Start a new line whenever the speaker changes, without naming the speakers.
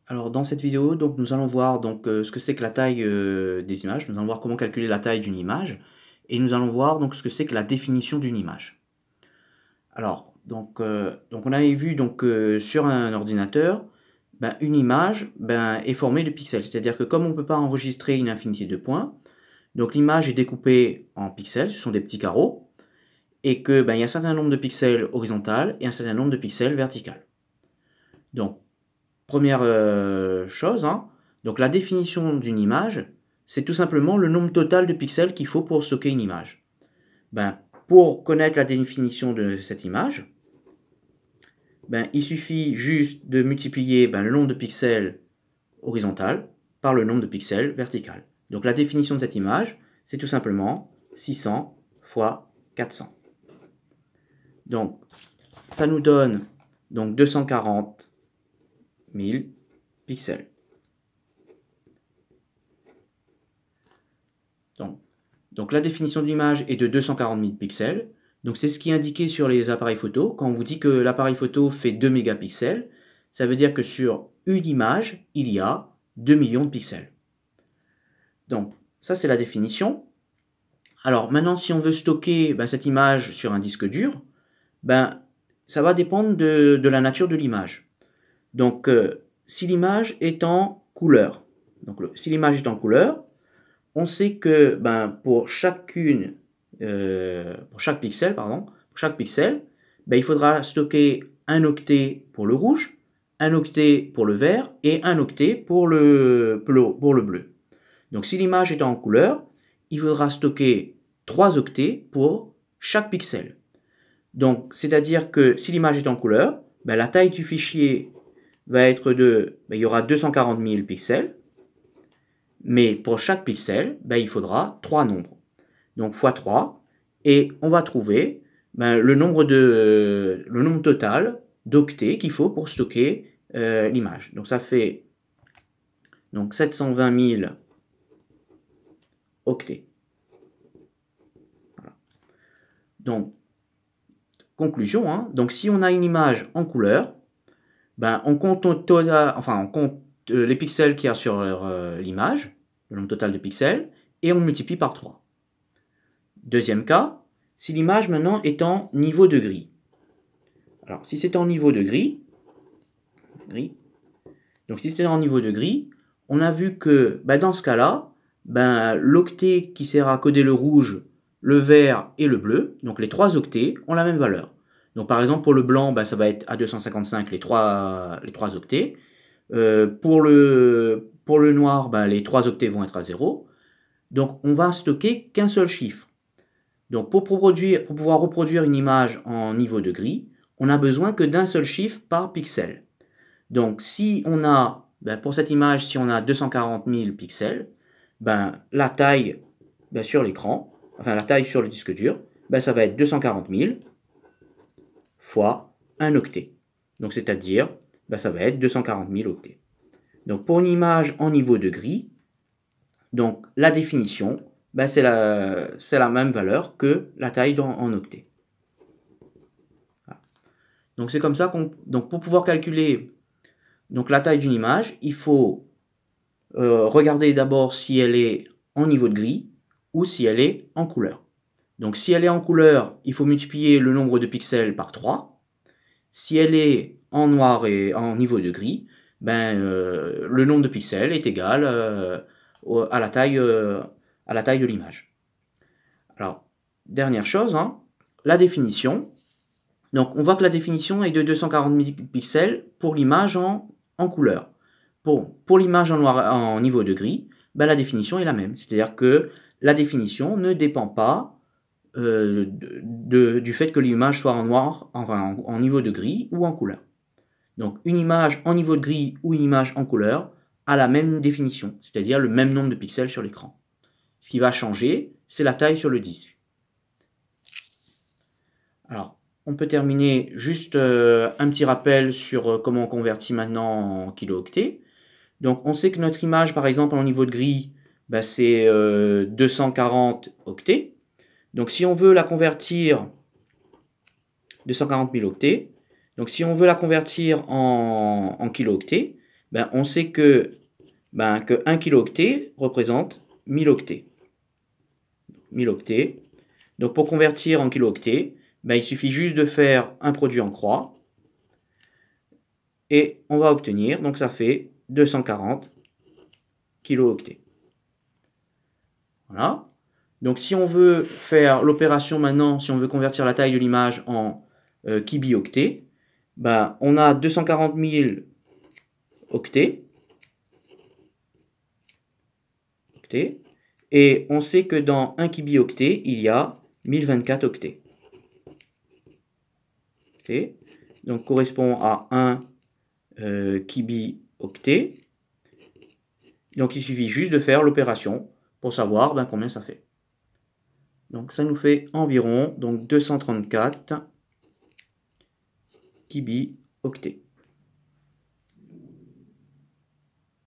Alors dans cette vidéo, donc, nous allons voir ce que c'est que la taille des images, nous allons voir comment calculer la taille d'une image, et nous allons voir donc ce que c'est que la définition d'une image. Alors, on avait vu sur un ordinateur, une image est formée de pixels, c'est-à-dire que comme on ne peut pas enregistrer une infinité de points, donc l'image est découpée en pixels, ce sont des petits carreaux, et que il y a un certain nombre de pixels horizontaux et un certain nombre de pixels verticaux. Donc, première chose, hein, donc la définition d'une image, c'est tout simplement le nombre total de pixels qu'il faut pour stocker une image. Pour connaître la définition de cette image, il suffit juste de multiplier le nombre de pixels horizontal par le nombre de pixels vertical. Donc la définition de cette image, c'est tout simplement 600 fois 400. Donc ça nous donne 240 000 pixels. Donc la définition de l'image est de 240 000 pixels. Donc c'est ce qui est indiqué sur les appareils photo. Quand on vous dit que l'appareil photo fait 2 mégapixels, ça veut dire que sur une image, il y a 2 millions de pixels. Donc ça c'est la définition. Alors maintenant si on veut stocker cette image sur un disque dur, ça va dépendre de la nature de l'image. Donc si l'image est en couleur, on sait que pour chaque pixel, il faudra stocker un octet pour le rouge, un octet pour le vert et un octet pour le bleu. Donc si l'image est en couleur, il faudra stocker 3 octets pour chaque pixel. Donc c'est-à-dire que si l'image est en couleur, la taille du fichier va être il y aura 240 000 pixels. Mais pour chaque pixel, il faudra 3 nombres. Donc fois 3, et on va trouver le nombre total d'octets qu'il faut pour stocker l'image. Donc ça fait 720 000 octets. Voilà. Donc, conclusion, hein, donc si on a une image en couleur, on compte les pixels qu'il y a sur l'image, le nombre total de pixels, et on multiplie par 3. Deuxième cas, si l'image maintenant est en niveau de gris. Alors, si c'est en niveau de gris, on a vu que dans ce cas-là, l'octet qui sert à coder le rouge, le vert et le bleu, donc les 3 octets, ont la même valeur. Donc par exemple pour le blanc, ça va être à 255 les 3 octets. Pour le noir, les 3 octets vont être à 0. Donc on va stocker qu'un seul chiffre. Donc pour pouvoir reproduire une image en niveau de gris, on n'a besoin que d'un seul chiffre par pixel. Donc si on a, pour cette image, si on a 240 000 pixels, la taille sur l'écran, la taille sur le disque dur, ça va être 240 000 fois un octet. Donc c'est-à-dire, ça va être 240 000 octets. Donc pour une image en niveau de gris, donc la définition, c'est la même valeur que la taille en octets. Voilà. Donc c'est comme ça pour pouvoir calculer la taille d'une image, il faut regarder d'abord si elle est en niveau de gris ou si elle est en couleur. Donc si elle est en couleur, il faut multiplier le nombre de pixels par 3. Si elle est en noir et en niveau de gris, le nombre de pixels est égal à la taille de l'image. Alors, dernière chose, hein, la définition. Donc on voit que la définition est de 240 000 pixels pour l'image en couleur. Pour l'image en niveau de gris, la définition est la même. C'est-à-dire que la définition ne dépend pas du fait que l'image soit en noir, en niveau de gris ou en couleur. Donc une image en niveau de gris ou une image en couleur a la même définition, c'est-à-dire le même nombre de pixels sur l'écran. Ce qui va changer, c'est la taille sur le disque. Alors, on peut terminer juste un petit rappel sur comment on convertit maintenant en kilo-octets. Donc on sait que notre image, par exemple, en niveau de gris, c'est 240 octets. Donc si on veut la convertir, 240 000 octets, donc si on veut la convertir en kilo-octets, Ben, on sait que 1 kilooctet représente 1000 octets. 1000 octets. Donc pour convertir en kilooctets, il suffit juste de faire un produit en croix. Et on va obtenir, donc ça fait 240 kilooctets. Voilà. Donc si on veut faire l'opération maintenant, si on veut convertir la taille de l'image en kibioctets, on a 240 000 octets. Et on sait que dans un kibioctet, il y a 1024 octets. Donc correspond à 1 kibioctet. Donc il suffit juste de faire l'opération pour savoir combien ça fait. Donc ça nous fait environ 234 kibioctets.